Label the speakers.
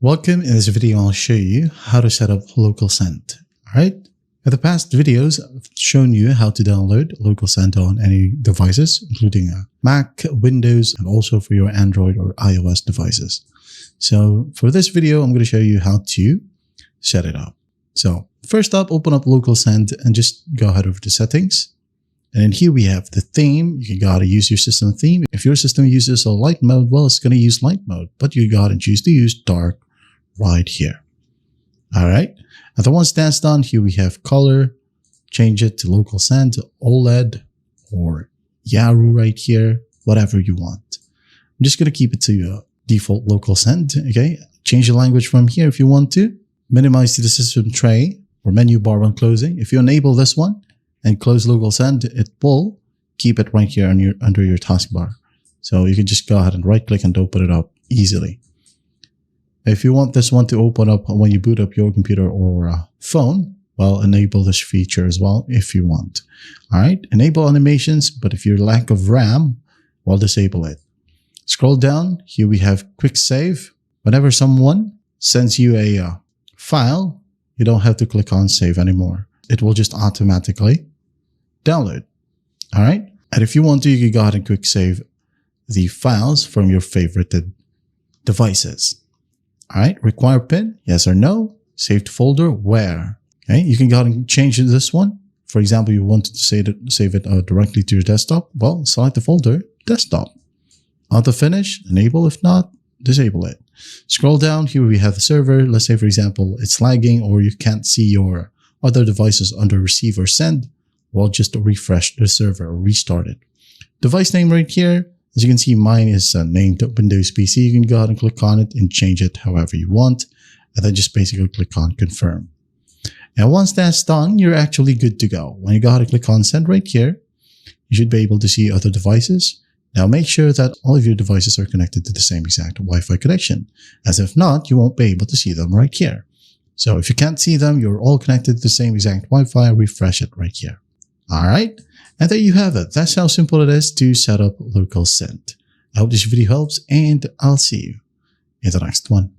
Speaker 1: Welcome. In this video, I'll show you how to set up Localsend. Alright. In the past videos, I've shown you how to download Localsend on any devices, including Mac, Windows, and also for your Android or iOS devices. So for this video, I'm going to show you how to set it up. So first up, open up Localsend and just go ahead over to settings. And then here we have the theme. You gotta use your system theme. If your system uses a light mode, well, it's gonna use light mode, but you gotta choose to use dark right here. All right. And then once that's done, here we have color. Change it to Localsend, OLED, or Yaru right here, whatever you want. I'm just gonna keep it to your default Localsend. Okay. Change the language from here if you want to. Minimize to the system tray or menu bar when closing. If you enable this one and close Localsend, it will keep it right here on under your taskbar. So you can just go ahead and right click and open it up easily. If you want this one to open up when you boot up your computer or phone, well, enable this feature as well if you want. All right, enable animations, but if you lack of RAM, well, disable it. Scroll down, here we have quick save. Whenever someone sends you a file, you don't have to click on save anymore. It will just automatically download. All right. And if you want to, you can go ahead and quick save the files from your favorited devices. All right. Require PIN? Yes or no? Saved folder? Where? Okay. You can go ahead and change this one. For example, you wanted to save it directly to your desktop. Well, select the folder, desktop. Auto finish, enable. If not, disable it. Scroll down. Here we have the server. Let's say, for example, it's lagging or you can't see your other devices under receive or send. Well, just refresh the server or restart it. Device name right here. As you can see, mine is named Windows PC. You can go ahead and click on it and change it however you want. And then just basically click on confirm. And once that's done, you're actually good to go. When you go ahead and click on send right here, you should be able to see other devices. Now make sure that all of your devices are connected to the same exact Wi-Fi connection. As if not, you won't be able to see them right here. So if you can't see them, you're all connected to the same exact Wi-Fi, refresh it right here. All right. And there you have it. That's how simple it is to set up Localsend. I hope this video helps and I'll see you in the next one.